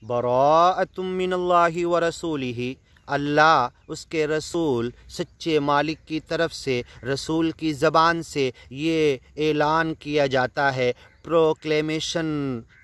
बराअतुम मिनल्लाहि व रसूलिही, अल्लाह उसके रसूल सच्चे मालिक की तरफ से रसूल की ज़बान से ये ऐलान किया जाता है, प्रोक्लेमेशन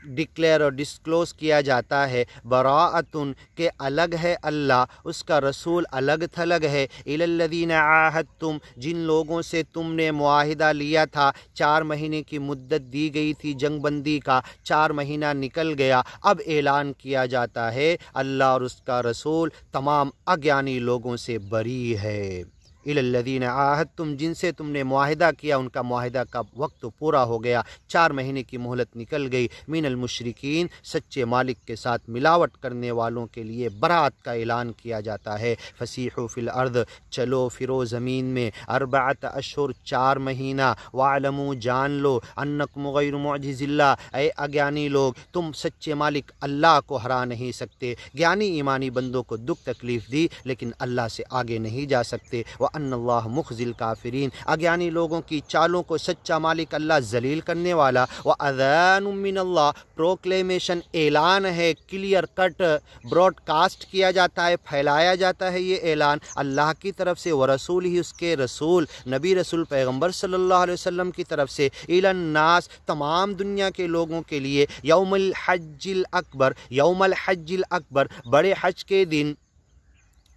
डिक्लेयर और डिस्क्लोज़ किया जाता है। बराअतुन के अलग है अल्लाह, उसका रसूल अलग थलग है। इलल्लज़ीना आहदतुम, जिन लोगों से तुमने मुआहिदा लिया था, 4 महीने की मुद्दत दी गई थी जंगबंदी का, 4 महीना निकल गया, अब ऐलान किया जाता है अल्लाह और उसका रसूल तमाम अज्ञानी लोगों से बरी है। इलल्लज़ीना आहदतुम, जिनसे तुमने मुआहिदा किया उनका मुआहिदा का वक्त पूरा हो गया, 4 महीने की मोहलत निकल गई। मिनल मुशरिकीन, सच्चे मालिक के साथ मिलावट करने वालों के लिए बरात का ऐलान किया जाता है। फसीहु फिल अर्द, चलो फिरो ज़मीन में, अर्बअत अशहुर, 4 महीना, वालमू, जान लो, अन्नकुम गैर मुअजिज़िल्लाह, ऐ अज्ञानी लोग तुम सच्चे मालिक अल्लाह को हरा नहीं सकते। ज्ञानी ईमानी बंदों को दुख तकलीफ़ दी लेकिन अल्लाह से आगे नहीं जा सकते। व अन्नल्लाह मुख़ज़िल काफ़िरीन, अज्ञानी लोगों की चालों को सच्चा मालिक अल्लाह जलील करने वाला। व अज़ानुम मिनल्लाह, प्रोक्लेमेशन ऐलान है, क्लियर कट ब्रॉडकास्ट किया जाता है, फैलाया जाता है ये ऐलान अल्लाह की तरफ से, व रसूल ही, उसके रसूल नबी रसूल पैगम्बर सल्लल्लाहु अलैहि वसल्लम की तरफ से, इलन नास, तमाम दुनिया के लोगों के लिए, यौमुल हज्जिल अकबर, यौमुल हज्जिल अकबर, बड़े हज के दिन।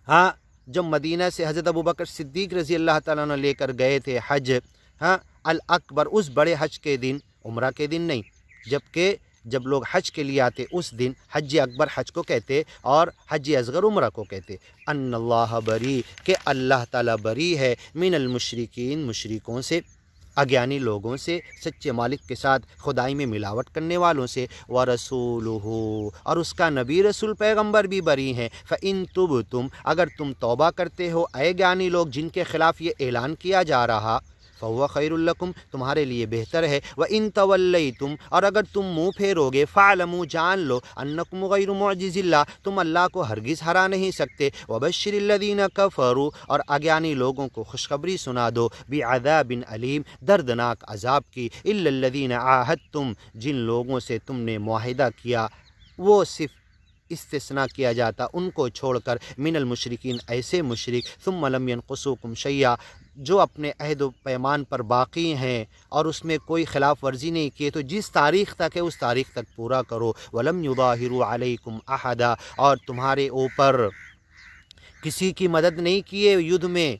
हाँ, जब मदीना से हज़रत अबू बकर सिद्दीक़ रज़ी अल्लाह ताला अन्हु लेकर गए थे हज, हाँ, अल अकबर, उस बड़े हज के दिन, उम्रा के दिन नहीं, जबकि जब लोग हज के लिए आते उस दिन हज अकबर हज को कहते और हज असगर उम्रा को कहते। अन्नल्लाह बरी, के अल्लाह ताला बरी है, मिनल मुशरिकीन, मुशरिकों से, अज्ञानी लोगों से, सच्चे मालिक के साथ खुदाई में मिलावट करने वालों से। व रसूलुहु, और उसका नबी रसूल पैगम्बर भी बरी हैं। फ़इन तुबतुम, अगर तुम तौबा करते हो ऐ ज्ञानी लोग जिनके ख़िलाफ़ ये ऐलान किया जा रहा, फ़हुवा खैरुल लकुम, तुम्हारे लिए बेहतर है। व इन तवल्लैतुम, और अगर तुम मुँह फेरोगे, फ़अलमू, जान लो, अन्नकुम गैरु मुअजिज़िल्लाह, तुम अल्लाह को हरगिज़ हरा नहीं सकते। व बश्शिरिल्लज़ीना कफ़रू, और अज्ञानी लोगों को खुशखबरी सुना दो, बिअज़ाबिन अलीम, दर्दनाक अज़ाब की। इल्लल्लज़ीना आहदतुम, जिन लोगों से तुमने मुआहिदा किया, वो सिर्फ़ इस्तिस्ना किया जाता उनको छोड़कर, मिनल मुशरिकीन, ऐसे मुशरिक, सुम्मा लम यनकुसूकुम शैया, जो अपने अहद व पैमान पर बाक़ी हैं और उसमें कोई ख़िलाफ़ वर्जी नहीं किए, तो जिस तारीख़ तक है उस तारीख़ तक पूरा करो। वलम युज़ाहिरू अलैकुम अहदा, और तुम्हारे ऊपर किसी की मदद नहीं किए युद्ध में।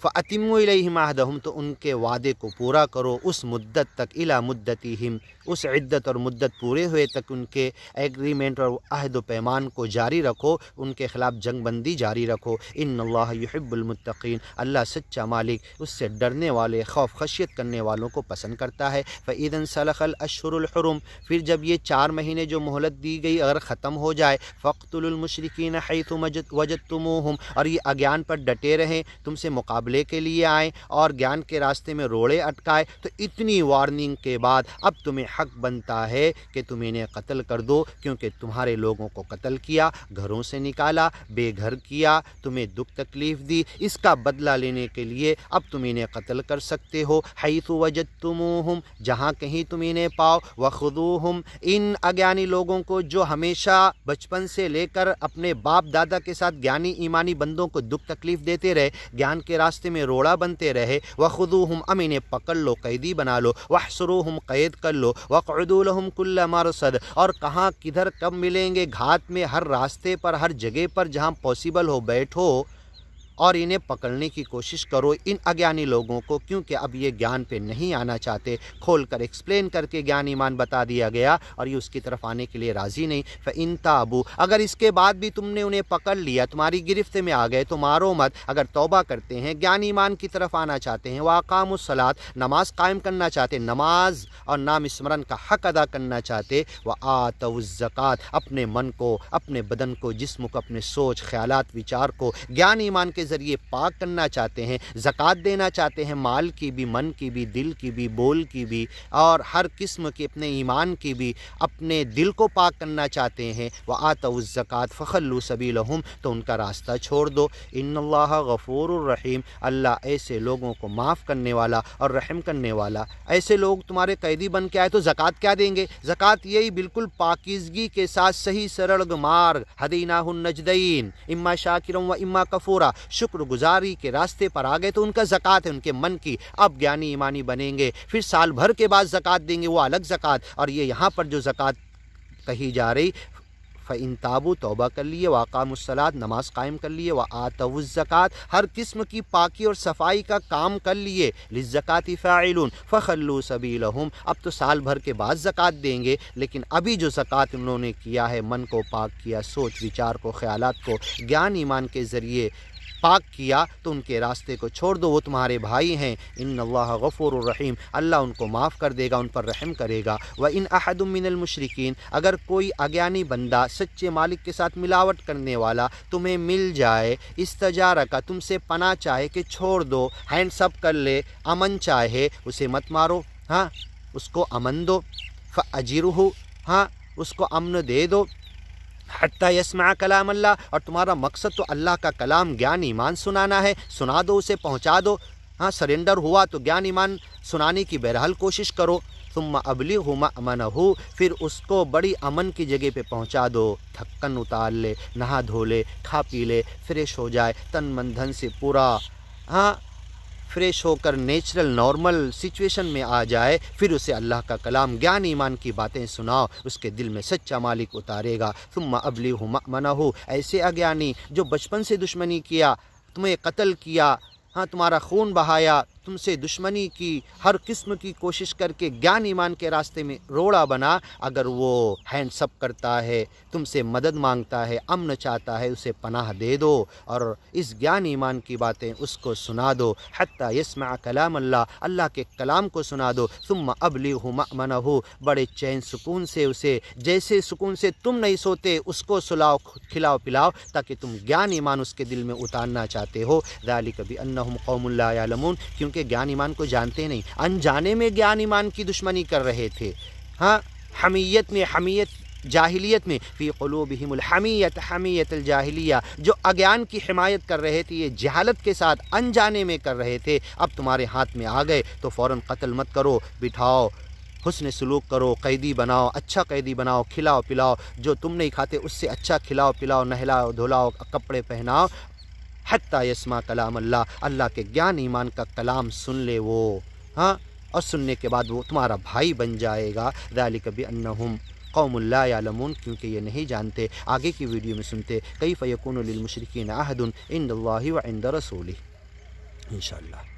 फ़अतिम्मू इलैहिम अहदहुम, तो उनके वादे को पूरा करो उस मुद्दत तक, इला मुद्दतिहिम, उस इद्दत और मुद्दत पूरे हुए तक उनके एग्रीमेंट और अहद व पैमान को जारी रखो, उनके ख़िलाफ़ जंग बंदी जारी रखो। इन्नल्लाह युहिब्बुल मुत्तक़ीन, अल्लाह सच्चा मालिक उससे डरने वाले, खौफ खशियत करने वालों को पसंद करता है। फ़इज़न सलखल अश्हुरुल हुरुम, फिर जब ये 4 महीने जो मोहलत दी गई अगर ख़त्म हो जाए, फ़क़्तुलुल मुशरिकीन हैथु वजदतुमूहुम, और ये अज्ञान पर डटे रहें, तुमसे मुकाबले के लिए आए और ज्ञान के रास्ते में रोड़े अटकाए, तो इतनी वार्निंग के बाद अब तुम्हें हक बनता है कि तुम इन्हें कत्ल कर दो, क्योंकि तुम्हारे लोगों को कत्ल किया, घरों से निकाला, बेघर किया, तुम्हें दुख तकलीफ़ दी, इसका बदला लेने के लिए अब तुम इन्हें कत्ल कर सकते हो। हैथु वजदतुमूहुम, जहाँ कहीं तुम इन्हें पाओ, वख़ुदूहुम, इन अज्ञानी लोगों को जो हमेशा बचपन से लेकर अपने बाप दादा के साथ ज्ञानी ईमानी बंदों को दुख तकलीफ़ देते रहे, ज्ञान के रास्ते में रोड़ा बनते रहे। वख़ुदूहुम, अब इन्हें पकड़ लो, कैदी बना लो, वहसुरूहुम, कैद कर लो, वक़उदू लहुम कुल्ल मरसद, और कहाँ किधर कब मिलेंगे घात में, हर रास्ते पर, हर जगह पर जहाँ पॉसिबल हो बैठो और इन्हें पकड़ने की कोशिश करो इन अज्ञानी लोगों को, क्योंकि अब ये ज्ञान पे नहीं आना चाहते। खोल कर एक्सप्लेन करके ज्ञान ईमान बता दिया गया और ये उसकी तरफ आने के लिए राज़ी नहीं। फ़इन ताबू, अगर इसके बाद भी तुमने उन्हें पकड़ लिया, तुम्हारी गिरफ्त में आ गए, तो मारो मत। अगर तौबा करते हैं, ज्ञान ईमान की तरफ आना चाहते हैं, वाक़ामुस सलात, नमाज कायम करना चाहते, नमाज और नाम स्मरण का हक़ अदा करना चाहते, व आतउज़ ज़कात, अपने मन को, अपने बदन को, जिस्म को, अपने सोच ख़यालात विचार को ज्ञान ईमान के ذریعے پاک کرنا چاہتے ہیں، زکوٰۃ دینا چاہتے ہیں، مال کی بھی، من کی بھی، دل کی بھی، بول کی بھی، اور ہر قسم کے اپنے ایمان کی بھی، اپنے دل کو پاک کرنا چاہتے ہیں، وَآتَوُا الزَّکَاةَ فَخَلُّوا سَبِیلَهُم، تو ان کا راستہ چھوڑ دو۔ ان اللہ غفور الرحیم، اللہ ایسے لوگوں کو معاف کرنے والا اور رحم کرنے والا۔ ایسے لوگ تمہارے قیدی بن کے آئے تو زکوٰۃ کیا دیں گے؟ زکوٰۃ یہی بالکل پاکیزگی کے ساتھ صحیح سرل مارگ، ہدیناہ النجدین، اما شاکرا و اما کفورا، شکر گزاری کے راستے پر آ گئے تو ان کا زکوٰۃ ہے، ان کے من کی۔ اب گیانی ایمانی بنیں گے، پھر سال بھر کے بعد زکوٰۃ دیں گے، وہ الگ زکوٰۃ۔ اور یہ یہاں پر جو زکوٰۃ کہی جا رہی، فَإِن تابوا، توبہ کر لیے، وَأَقَامُوا الصَّلَاةَ، نماز قائم کر لیے، وَآتَوُا الزَّکَاةَ، ہر قسم کی پاکی اور صفائی کا کام کر لیے، لِلزَّکَاةِ فَاعِلُونَ فَخَلُّوا سَبِیلَهُم، اب تو سال بھر کے بعد زکوٰۃ دیں گے، لیکن ابھی جو زکوٰۃ انہوں نے کیا ہے، من کو پاک کیا، سوچ وچار کو، خیالات کو گیان ایمان کے ذریعے پاک کیا، تو ان کے راستے کو چھوڑ دو، وہ تمہارے بھائی ہیں۔ ان اللہ غفور الرحیم، اللہ ان کو معاف کر دے گا، ان پر رحم کرے گا۔ وَإِنْ أَحَدٌ مِّنَ الْمُشْرِكِينَ، اگر کوئی اگیانی بندہ سچے مالک کے ساتھ ملاوٹ کرنے والا تمہیں مل جائے، استجارہ، تم سے پناہ چاہے کہ چھوڑ دو، ہینڈس اپ کر لے، امن چاہے، اسے مت مارو، ہاں اس کو امن دو، فَأَجِرْهُ، ہاں اس کو امن دے دو، حتیٰ یسمع کلام اللہ، اور تمہارا مقصد تو اللہ کا کلام گیان ایمان سنانا ہے، سنا دو، اسے پہنچا دو، ہاں سرنڈر ہوا تو گیان ایمان سنانے کی بہرحال کوشش کرو۔ ثم ابلغہ مأمنہ، پھر اس کو بڑی امن کی جگہ پہ پہنچا دو، تھکن اتار لے، نہا دھو لے، کھا پی لے، فریش ہو جائے، تن من دھن سے پورا ہاں فریش ہو کر نیچرل نارمل سچویشن میں آ جائے، پھر اسے اللہ کا کلام گیان ایمان کی باتیں سناؤ، اس کے دل میں سچا مالک اتارے گا۔ ثم ابلغہ مأمنہ، ایسے اگیانی جو بچپن سے دشمنی کیا، تمہیں قتل کیا، ہاں تمہارا خون بہایا، تم سے دشمنی کی، ہر قسم کی کوشش کر کے گیان ایمان کے راستے میں روڑا بنا، اگر وہ ہینڈس اپ کرتا ہے، تم سے مدد مانگتا ہے، امن چاہتا ہے، اسے پناہ دے دو، اور اس گیان ایمان کی باتیں اس کو سنا دو، حتیٰ یسمع کلام اللہ، اللہ کے کلام کو سنا دو۔ ثم ابلغہ مأمنہ، بڑے چین سکون سے اسے، جیسے سکون سے تم نہیں سوتے، اس کو سلاؤ، کھلاؤ پلاؤ، تاکہ تم گیان ایمان اس کے دل میں اتارنا چاہتے ہو۔ ذالک بأنہم قوم لا یعلمون، کیونکہ گیان ایمان کو جانتے نہیں، انجانے میں گیان ایمان کی دشمنی کر رہے تھے، ہاں حمیت میں، حمیت جاہلیت میں، فی قلوبہم الحمیت، حمیت الجاہلیہ، جو اگیان کی حمایت کر رہے تھے، یہ جہالت کے ساتھ انجانے میں کر رہے تھے، اب تمہارے ہاتھ میں آ گئے تو فوراً قتل مت کرو، بٹھاؤ، حسن سلوک کرو، قیدی بناؤ، اچھا قیدی بناؤ، کھلاؤ پلاؤ، جو تم نہیں کھاتے اس سے اچھا کھلاؤ پلاؤ، نہلاؤ دھلاؤ، کپڑے پہناؤ، حتیٰ یسمع کلام اللہ، اللہ کے گیان ایمان کا کلام سن لے وہ، ہاں اور سننے کے بعد وہ تمہارا بھائی بن جائے گا۔ ذالک بأنہم قوم لا یعلمون، کیونکہ یہ نہیں جانتے۔ آگے کی ویڈیو میں سنتے کیف یکون للمشرکین عہد عند اللہ وعند رسولہ، انشاءاللہ۔